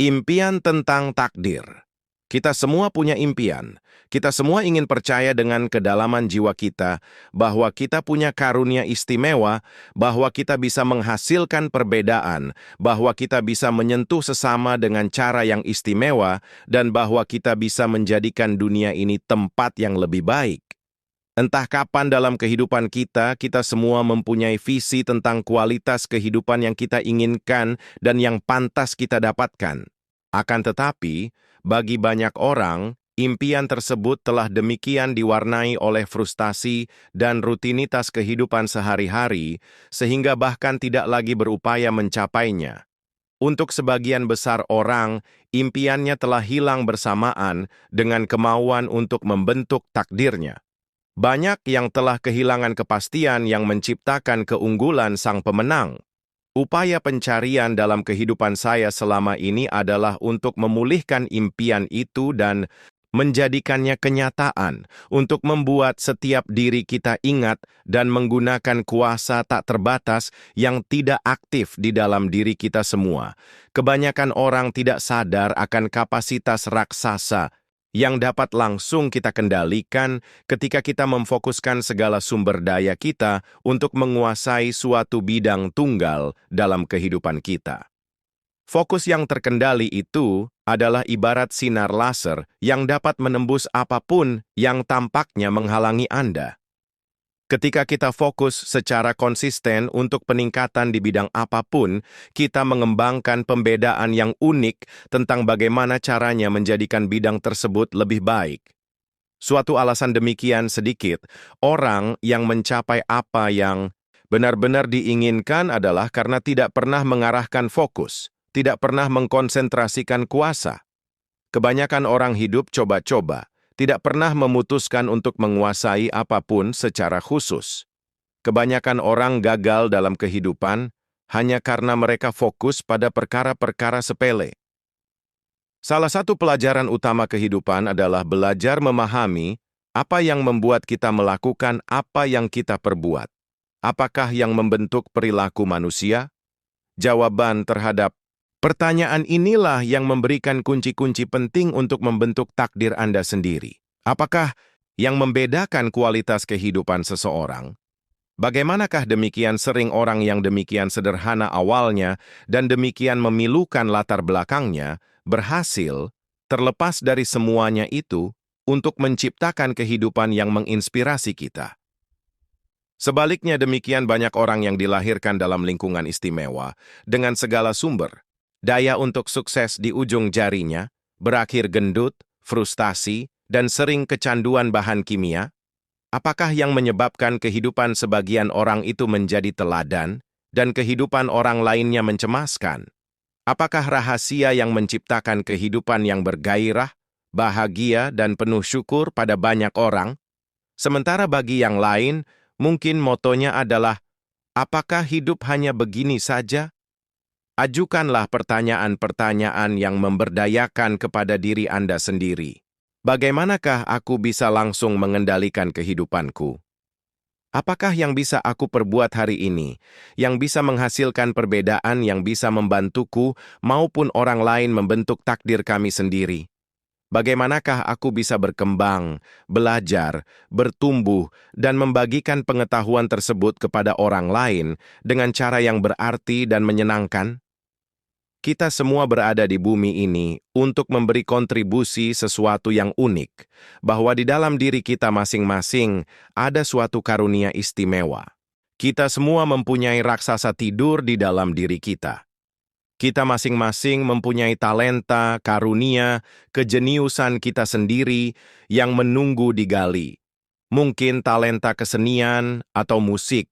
Impian tentang takdir. Kita semua punya impian. Kita semua ingin percaya dengan kedalaman jiwa kita bahwa kita punya karunia istimewa, bahwa kita bisa menghasilkan perbedaan, bahwa kita bisa menyentuh sesama dengan cara yang istimewa, dan bahwa kita bisa menjadikan dunia ini tempat yang lebih baik. Entah kapan dalam kehidupan kita, kita semua mempunyai visi tentang kualitas kehidupan yang kita inginkan dan yang pantas kita dapatkan. Akan tetapi, bagi banyak orang, impian tersebut telah demikian diwarnai oleh frustasi dan rutinitas kehidupan sehari-hari, sehingga bahkan tidak lagi berupaya mencapainya. Untuk sebagian besar orang, impiannya telah hilang bersamaan dengan kemauan untuk membentuk takdirnya. Banyak yang telah kehilangan kepastian yang menciptakan keunggulan sang pemenang. Upaya pencarian dalam kehidupan saya selama ini adalah untuk memulihkan impian itu dan menjadikannya kenyataan, untuk membuat setiap diri kita ingat dan menggunakan kuasa tak terbatas yang tidak aktif di dalam diri kita semua. Kebanyakan orang tidak sadar akan kapasitas raksasa yang dapat langsung kita kendalikan ketika kita memfokuskan segala sumber daya kita untuk menguasai suatu bidang tunggal dalam kehidupan kita. Fokus yang terkendali itu adalah ibarat sinar laser yang dapat menembus apapun yang tampaknya menghalangi Anda. Ketika kita fokus secara konsisten untuk peningkatan di bidang apapun, kita mengembangkan pembedaan yang unik tentang bagaimana caranya menjadikan bidang tersebut lebih baik. Suatu alasan demikian sedikit, orang yang mencapai apa yang benar-benar diinginkan adalah karena tidak pernah mengarahkan fokus, tidak pernah mengkonsentrasikan kuasa. Kebanyakan orang hidup coba-coba, tidak pernah memutuskan untuk menguasai apapun secara khusus. Kebanyakan orang gagal dalam kehidupan hanya karena mereka fokus pada perkara-perkara sepele. Salah satu pelajaran utama kehidupan adalah belajar memahami apa yang membuat kita melakukan apa yang kita perbuat. Apakah yang membentuk perilaku manusia? Jawaban terhadap pertanyaan inilah yang memberikan kunci-kunci penting untuk membentuk takdir Anda sendiri. Apakah yang membedakan kualitas kehidupan seseorang? Bagaimanakah demikian sering orang yang demikian sederhana awalnya dan demikian memilukan latar belakangnya berhasil, terlepas dari semuanya itu, untuk menciptakan kehidupan yang menginspirasi kita? Sebaliknya demikian banyak orang yang dilahirkan dalam lingkungan istimewa dengan segala sumber daya untuk sukses di ujung jarinya, berakhir gendut, frustasi, dan sering kecanduan bahan kimia? Apakah yang menyebabkan kehidupan sebagian orang itu menjadi teladan, dan kehidupan orang lainnya mencemaskan? Apakah rahasia yang menciptakan kehidupan yang bergairah, bahagia, dan penuh syukur pada banyak orang? Sementara bagi yang lain, mungkin motonya adalah, apakah hidup hanya begini saja? Ajukanlah pertanyaan-pertanyaan yang memberdayakan kepada diri Anda sendiri. Bagaimanakah aku bisa langsung mengendalikan kehidupanku? Apakah yang bisa aku perbuat hari ini, yang bisa menghasilkan perbedaan yang bisa membantuku maupun orang lain membentuk takdir kami sendiri? Bagaimanakah aku bisa berkembang, belajar, bertumbuh, dan membagikan pengetahuan tersebut kepada orang lain dengan cara yang berarti dan menyenangkan? Kita semua berada di bumi ini untuk memberi kontribusi sesuatu yang unik, bahwa di dalam diri kita masing-masing ada suatu karunia istimewa. Kita semua mempunyai raksasa tidur di dalam diri kita. Kita masing-masing mempunyai talenta, karunia, kejeniusan kita sendiri yang menunggu digali. Mungkin talenta kesenian atau musik.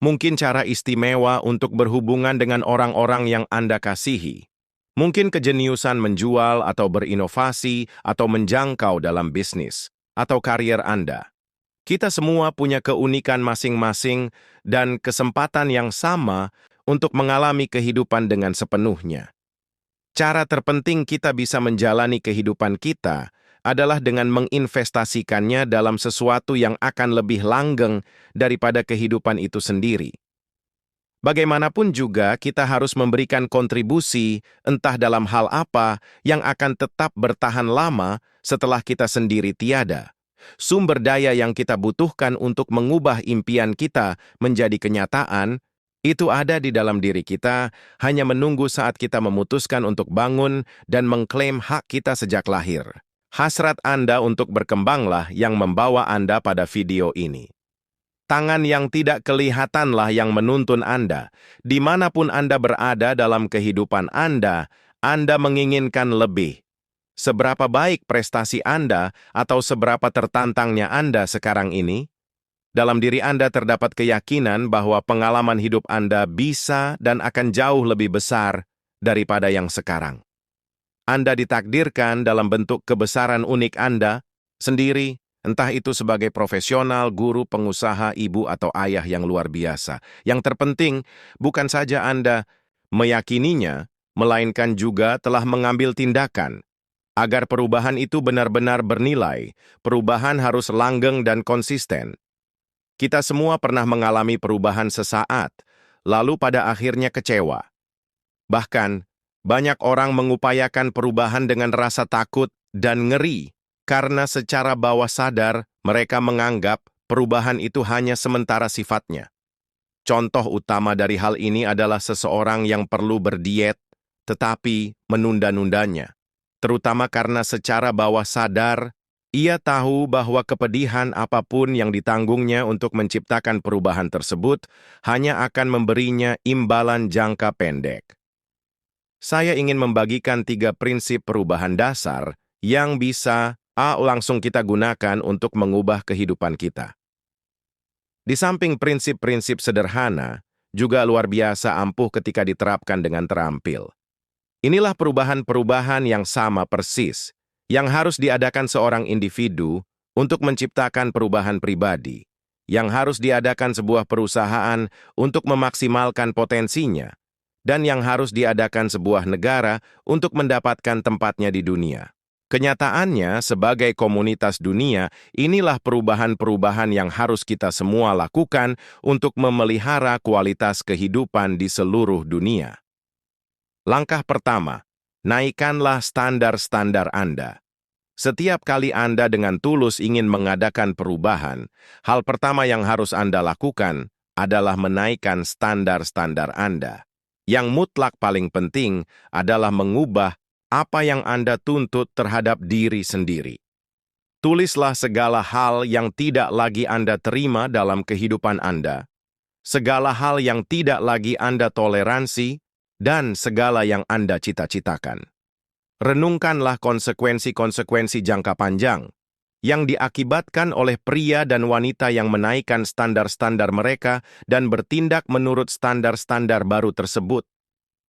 Mungkin cara istimewa untuk berhubungan dengan orang-orang yang Anda kasihi. Mungkin kejeniusan menjual atau berinovasi atau menjangkau dalam bisnis atau karier Anda. Kita semua punya keunikan masing-masing dan kesempatan yang sama untuk mengalami kehidupan dengan sepenuhnya. Cara terpenting kita bisa menjalani kehidupan kita adalah dengan menginvestasikannya dalam sesuatu yang akan lebih langgeng daripada kehidupan itu sendiri. Bagaimanapun juga kita harus memberikan kontribusi, entah dalam hal apa, yang akan tetap bertahan lama setelah kita sendiri tiada. Sumber daya yang kita butuhkan untuk mengubah impian kita menjadi kenyataan, itu ada di dalam diri kita, hanya menunggu saat kita memutuskan untuk bangun dan mengklaim hak kita sejak lahir. Hasrat Anda untuk berkembanglah yang membawa Anda pada video ini. Tangan yang tidak kelihatanlah yang menuntun Anda. Dimanapun Anda berada dalam kehidupan Anda menginginkan lebih. Seberapa baik prestasi Anda atau seberapa tertantangnya Anda sekarang ini? Dalam diri Anda terdapat keyakinan bahwa pengalaman hidup Anda bisa dan akan jauh lebih besar daripada yang sekarang. Anda ditakdirkan dalam bentuk kebesaran unik Anda sendiri, entah itu sebagai profesional, guru, pengusaha, ibu, atau ayah yang luar biasa. Yang terpenting, bukan saja Anda meyakininya, melainkan juga telah mengambil tindakan. Agar perubahan itu benar-benar bernilai, perubahan harus langgeng dan konsisten. Kita semua pernah mengalami perubahan sesaat, lalu pada akhirnya kecewa. Bahkan, banyak orang mengupayakan perubahan dengan rasa takut dan ngeri, karena secara bawah sadar mereka menganggap perubahan itu hanya sementara sifatnya. Contoh utama dari hal ini adalah seseorang yang perlu berdiet, tetapi menunda-nundanya. Terutama karena secara bawah sadar, ia tahu bahwa kepedihan apapun yang ditanggungnya untuk menciptakan perubahan tersebut hanya akan memberinya imbalan jangka pendek. Saya ingin membagikan 3 prinsip perubahan dasar yang bisa langsung kita gunakan untuk mengubah kehidupan kita. Di samping prinsip-prinsip sederhana, juga luar biasa ampuh ketika diterapkan dengan terampil. Inilah perubahan-perubahan yang sama persis, yang harus diadakan seorang individu untuk menciptakan perubahan pribadi, yang harus diadakan sebuah perusahaan untuk memaksimalkan potensinya, dan yang harus diadakan sebuah negara untuk mendapatkan tempatnya di dunia. Kenyataannya, sebagai komunitas dunia, inilah perubahan-perubahan yang harus kita semua lakukan untuk memelihara kualitas kehidupan di seluruh dunia. Langkah pertama, naikkanlah standar-standar Anda. Setiap kali Anda dengan tulus ingin mengadakan perubahan, hal pertama yang harus Anda lakukan adalah menaikkan standar-standar Anda. Yang mutlak paling penting adalah mengubah apa yang Anda tuntut terhadap diri sendiri. Tulislah segala hal yang tidak lagi Anda terima dalam kehidupan Anda, segala hal yang tidak lagi Anda toleransi, dan segala yang Anda cita-citakan. Renungkanlah konsekuensi-konsekuensi jangka panjang yang diakibatkan oleh pria dan wanita yang menaikkan standar-standar mereka dan bertindak menurut standar-standar baru tersebut.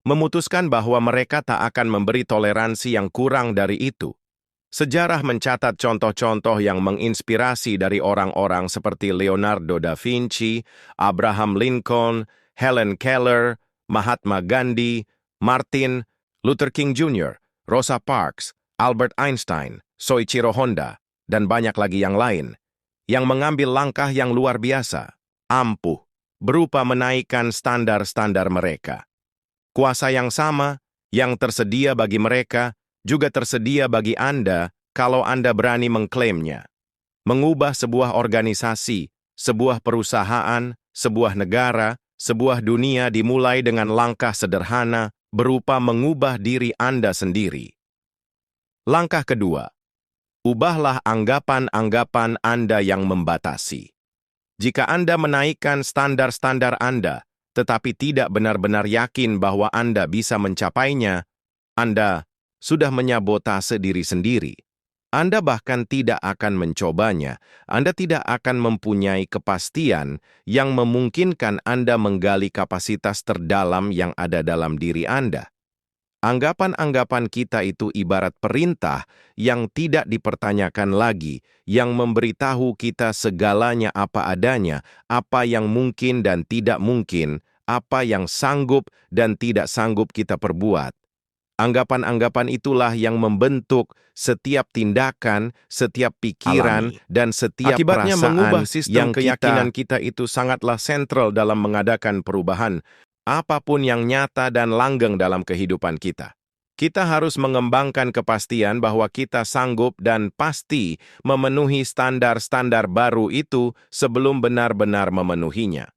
Memutuskan bahwa mereka tak akan memberi toleransi yang kurang dari itu. Sejarah mencatat contoh-contoh yang menginspirasi dari orang-orang seperti Leonardo da Vinci, Abraham Lincoln, Helen Keller, Mahatma Gandhi, Martin Luther King Jr., Rosa Parks, Albert Einstein, Soichiro Honda, dan banyak lagi yang lain, yang mengambil langkah yang luar biasa, ampuh, berupa menaikkan standar-standar mereka. Kuasa yang sama, yang tersedia bagi mereka, juga tersedia bagi Anda kalau Anda berani mengklaimnya. Mengubah sebuah organisasi, sebuah perusahaan, sebuah negara, sebuah dunia dimulai dengan langkah sederhana berupa mengubah diri Anda sendiri. Langkah kedua, ubahlah anggapan-anggapan Anda yang membatasi. Jika Anda menaikkan standar-standar Anda, tetapi tidak benar-benar yakin bahwa Anda bisa mencapainya, Anda sudah menyabotase diri sendiri. Anda bahkan tidak akan mencobanya. Anda tidak akan mempunyai kepastian yang memungkinkan Anda menggali kapasitas terdalam yang ada dalam diri Anda. Anggapan-anggapan kita itu ibarat perintah yang tidak dipertanyakan lagi, yang memberitahu kita segalanya apa adanya, apa yang mungkin dan tidak mungkin, apa yang sanggup dan tidak sanggup kita perbuat. Anggapan-anggapan itulah yang membentuk setiap tindakan, setiap pikiran, dan setiap Akibatnya perasaan mengubah sistem yang keyakinan kita. kita itu sangatlah sentral dalam mengadakan perubahan, apapun yang nyata dan langgeng dalam kehidupan kita. Kita harus mengembangkan kepastian bahwa kita sanggup dan pasti memenuhi standar-standar baru itu sebelum benar-benar memenuhinya.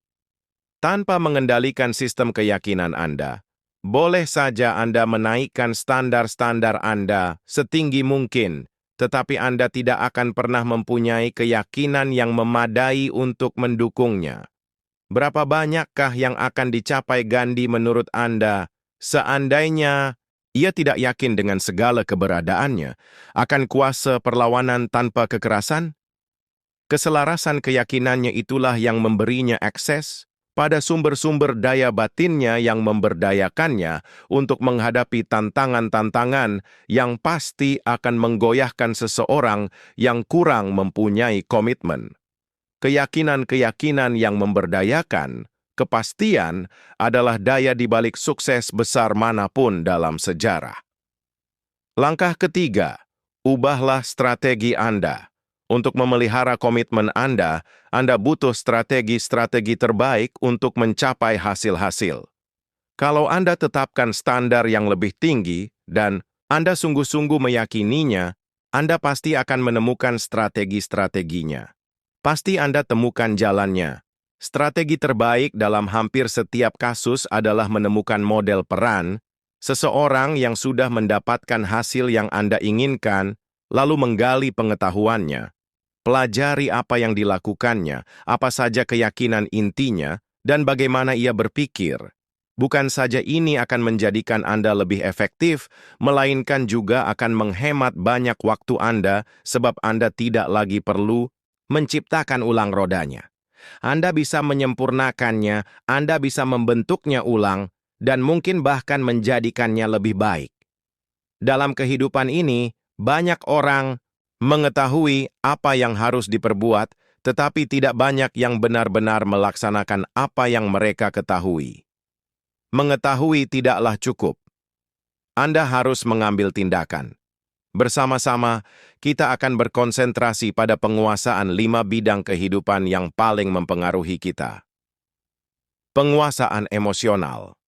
Tanpa mengendalikan sistem keyakinan Anda, boleh saja Anda menaikkan standar-standar Anda setinggi mungkin, tetapi Anda tidak akan pernah mempunyai keyakinan yang memadai untuk mendukungnya. Berapa banyakkah yang akan dicapai Gandhi menurut Anda, seandainya ia tidak yakin dengan segala keberadaannya, akan kuasa perlawanan tanpa kekerasan? Keselarasan keyakinannya itulah yang memberinya akses pada sumber-sumber daya batinnya yang memberdayakannya untuk menghadapi tantangan-tantangan yang pasti akan menggoyahkan seseorang yang kurang mempunyai komitmen. Keyakinan-keyakinan yang memberdayakan, kepastian adalah daya di balik sukses besar manapun dalam sejarah. Langkah ketiga, ubahlah strategi Anda. Untuk memelihara komitmen Anda butuh strategi-strategi terbaik untuk mencapai hasil-hasil. Kalau Anda tetapkan standar yang lebih tinggi dan Anda sungguh-sungguh meyakininya, Anda pasti akan menemukan strategi-strateginya. Pasti Anda temukan jalannya. Strategi terbaik dalam hampir setiap kasus adalah menemukan model peran, seseorang yang sudah mendapatkan hasil yang Anda inginkan, lalu menggali pengetahuannya, pelajari apa yang dilakukannya, apa saja keyakinan intinya, dan bagaimana ia berpikir. Bukan saja ini akan menjadikan Anda lebih efektif, melainkan juga akan menghemat banyak waktu Anda sebab Anda tidak lagi perlu menciptakan ulang rodanya. Anda bisa menyempurnakannya, Anda bisa membentuknya ulang, dan mungkin bahkan menjadikannya lebih baik. Dalam kehidupan ini, banyak orang mengetahui apa yang harus diperbuat, tetapi tidak banyak yang benar-benar melaksanakan apa yang mereka ketahui. Mengetahui tidaklah cukup. Anda harus mengambil tindakan. Bersama-sama, kita akan berkonsentrasi pada penguasaan 5 bidang kehidupan yang paling mempengaruhi kita. Penguasaan emosional.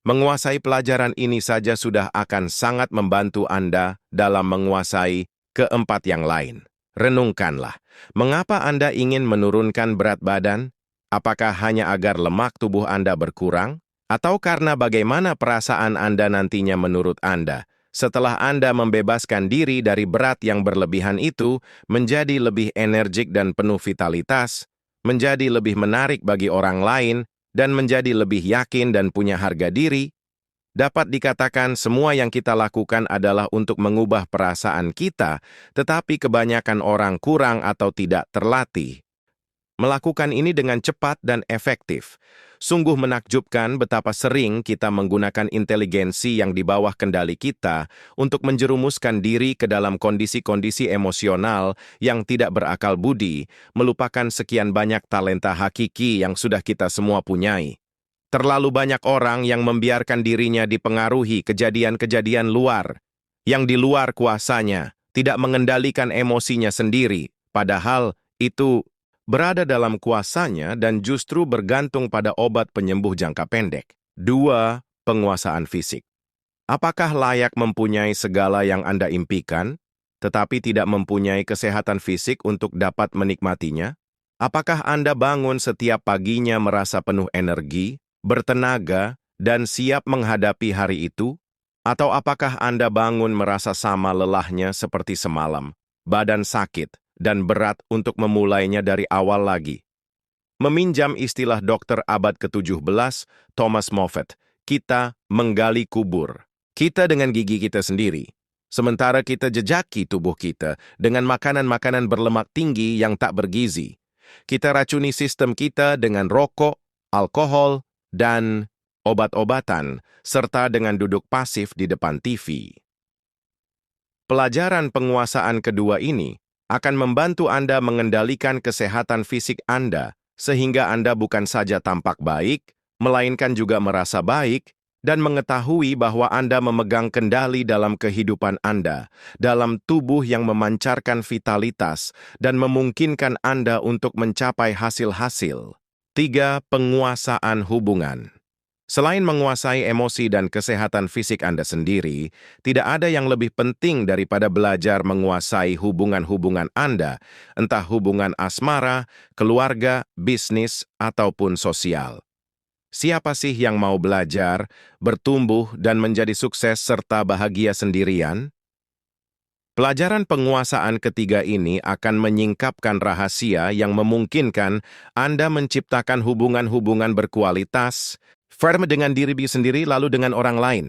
Menguasai pelajaran ini saja sudah akan sangat membantu Anda dalam menguasai keempat yang lain. Renungkanlah, mengapa Anda ingin menurunkan berat badan? Apakah hanya agar lemak tubuh Anda berkurang? Atau karena bagaimana perasaan Anda nantinya menurut Anda? Setelah Anda membebaskan diri dari berat yang berlebihan itu, menjadi lebih energik dan penuh vitalitas, menjadi lebih menarik bagi orang lain, dan menjadi lebih yakin dan punya harga diri, dapat dikatakan semua yang kita lakukan adalah untuk mengubah perasaan kita, tetapi kebanyakan orang kurang atau tidak terlatih melakukan ini dengan cepat dan efektif. Sungguh menakjubkan betapa sering kita menggunakan inteligensi yang di bawah kendali kita untuk menjerumuskan diri ke dalam kondisi-kondisi emosional yang tidak berakal budi, melupakan sekian banyak talenta hakiki yang sudah kita semua punyai. Terlalu banyak orang yang membiarkan dirinya dipengaruhi kejadian-kejadian luar, yang di luar kuasanya, tidak mengendalikan emosinya sendiri, padahal itu berada dalam kuasanya dan justru bergantung pada obat penyembuh jangka pendek. 2. Penguasaan fisik. Apakah layak mempunyai segala yang Anda impikan, tetapi tidak mempunyai kesehatan fisik untuk dapat menikmatinya? Apakah Anda bangun setiap paginya merasa penuh energi, bertenaga, dan siap menghadapi hari itu? Atau apakah Anda bangun merasa sama lelahnya seperti semalam, badan sakit, dan berat untuk memulainya dari awal lagi? Meminjam istilah dokter abad ke-17, Thomas Moffat, kita menggali kubur. Kita dengan gigi kita sendiri. Sementara kita jejaki tubuh kita dengan makanan-makanan berlemak tinggi yang tak bergizi. Kita racuni sistem kita dengan rokok, alkohol, dan obat-obatan, serta dengan duduk pasif di depan TV. Pelajaran penguasaan kedua ini akan membantu Anda mengendalikan kesehatan fisik Anda, sehingga Anda bukan saja tampak baik, melainkan juga merasa baik, dan mengetahui bahwa Anda memegang kendali dalam kehidupan Anda, dalam tubuh yang memancarkan vitalitas dan memungkinkan Anda untuk mencapai hasil-hasil. 3. Penguasaan hubungan. Selain menguasai emosi dan kesehatan fisik Anda sendiri, tidak ada yang lebih penting daripada belajar menguasai hubungan-hubungan Anda, entah hubungan asmara, keluarga, bisnis, ataupun sosial. Siapa sih yang mau belajar, bertumbuh, dan menjadi sukses serta bahagia sendirian? Pelajaran penguasaan ketiga ini akan menyingkapkan rahasia yang memungkinkan Anda menciptakan hubungan-hubungan berkualitas, firm dengan diri sendiri lalu dengan orang lain.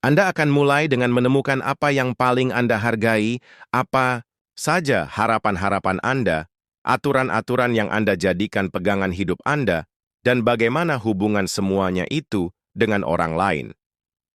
Anda akan mulai dengan menemukan apa yang paling Anda hargai, apa saja harapan-harapan Anda, aturan-aturan yang Anda jadikan pegangan hidup Anda, dan bagaimana hubungan semuanya itu dengan orang lain.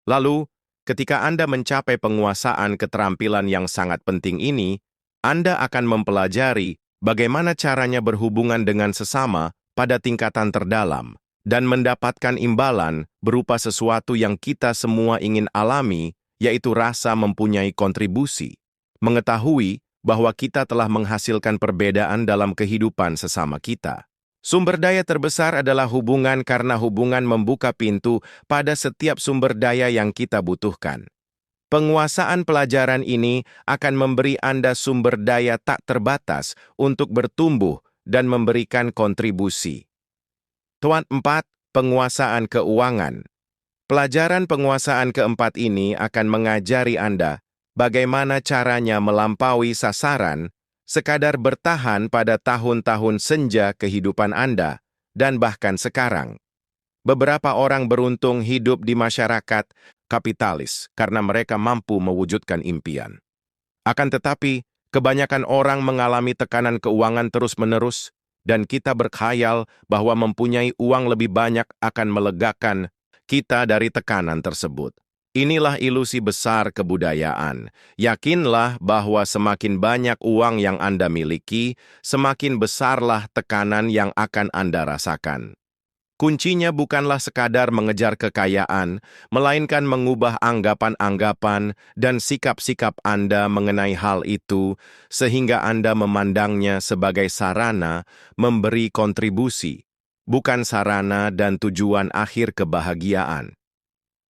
Lalu, ketika Anda mencapai penguasaan keterampilan yang sangat penting ini, Anda akan mempelajari bagaimana caranya berhubungan dengan sesama pada tingkatan terdalam dan mendapatkan imbalan berupa sesuatu yang kita semua ingin alami, yaitu rasa mempunyai kontribusi. Mengetahui bahwa kita telah menghasilkan perbedaan dalam kehidupan sesama kita. Sumber daya terbesar adalah hubungan karena hubungan membuka pintu pada setiap sumber daya yang kita butuhkan. Penguasaan pelajaran ini akan memberi Anda sumber daya tak terbatas untuk bertumbuh dan memberikan kontribusi. Tuan 4. Penguasaan keuangan. Pelajaran penguasaan keempat ini akan mengajari Anda bagaimana caranya melampaui sasaran, sekadar bertahan pada tahun-tahun senja kehidupan Anda, dan bahkan sekarang. Beberapa orang beruntung hidup di masyarakat kapitalis karena mereka mampu mewujudkan impian. Akan tetapi, kebanyakan orang mengalami tekanan keuangan terus-menerus, dan kita berkhayal bahwa mempunyai uang lebih banyak akan melegakan kita dari tekanan tersebut. Inilah ilusi besar kebudayaan. Yakinlah bahwa semakin banyak uang yang Anda miliki, semakin besarlah tekanan yang akan Anda rasakan. Kuncinya bukanlah sekadar mengejar kekayaan, melainkan mengubah anggapan-anggapan dan sikap-sikap Anda mengenai hal itu, sehingga Anda memandangnya sebagai sarana memberi kontribusi, bukan sarana dan tujuan akhir kebahagiaan.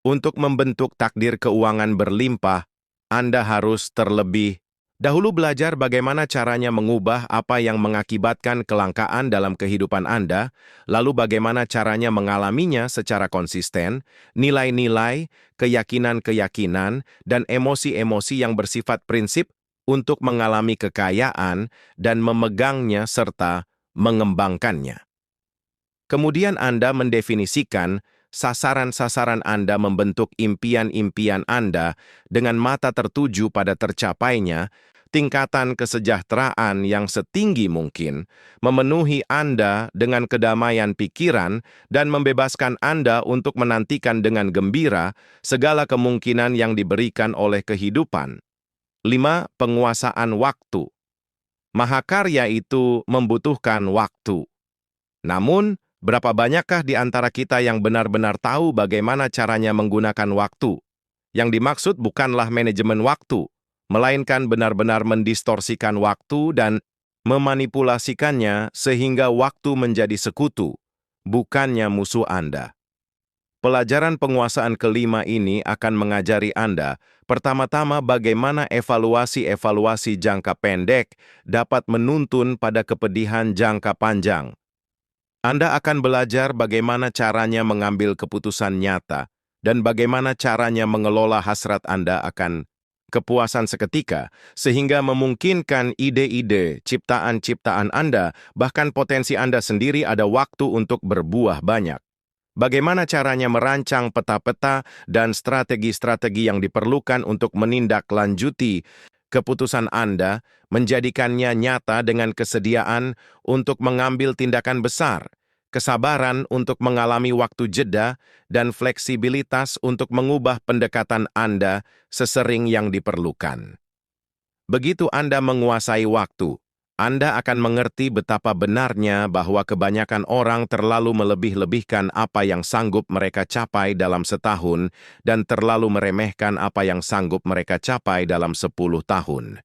Untuk membentuk takdir keuangan berlimpah, Anda harus terlebih dahulu belajar bagaimana caranya mengubah apa yang mengakibatkan kelangkaan dalam kehidupan Anda, lalu bagaimana caranya mengalaminya secara konsisten, nilai-nilai, keyakinan-keyakinan, dan emosi-emosi yang bersifat prinsip untuk mengalami kekayaan dan memegangnya serta mengembangkannya. Kemudian Anda mendefinisikan sasaran-sasaran Anda membentuk impian-impian Anda dengan mata tertuju pada tercapainya, tingkatan kesejahteraan yang setinggi mungkin, memenuhi Anda dengan kedamaian pikiran dan membebaskan Anda untuk menantikan dengan gembira segala kemungkinan yang diberikan oleh kehidupan. 5. Penguasaan waktu. Mahakarya itu membutuhkan waktu. Namun, berapa banyakkah di antara kita yang benar-benar tahu bagaimana caranya menggunakan waktu? Yang dimaksud bukanlah manajemen waktu, melainkan benar-benar mendistorsikan waktu dan memanipulasikannya sehingga waktu menjadi sekutu, bukannya musuh Anda. Pelajaran penguasaan kelima ini akan mengajari Anda, pertama-tama bagaimana evaluasi-evaluasi jangka pendek dapat menuntun pada kepedihan jangka panjang. Anda akan belajar bagaimana caranya mengambil keputusan nyata dan bagaimana caranya mengelola hasrat Anda akan kepuasan seketika, sehingga memungkinkan ide-ide, ciptaan-ciptaan Anda, bahkan potensi Anda sendiri ada waktu untuk berbuah banyak. Bagaimana caranya merancang peta-peta dan strategi-strategi yang diperlukan untuk menindaklanjuti keputusan Anda, menjadikannya nyata dengan kesediaan untuk mengambil tindakan besar, kesabaran untuk mengalami waktu jeda, dan fleksibilitas untuk mengubah pendekatan Anda sesering yang diperlukan. Begitu Anda menguasai waktu, Anda akan mengerti betapa benarnya bahwa kebanyakan orang terlalu melebih-lebihkan apa yang sanggup mereka capai dalam setahun dan terlalu meremehkan apa yang sanggup mereka capai dalam 10 tahun.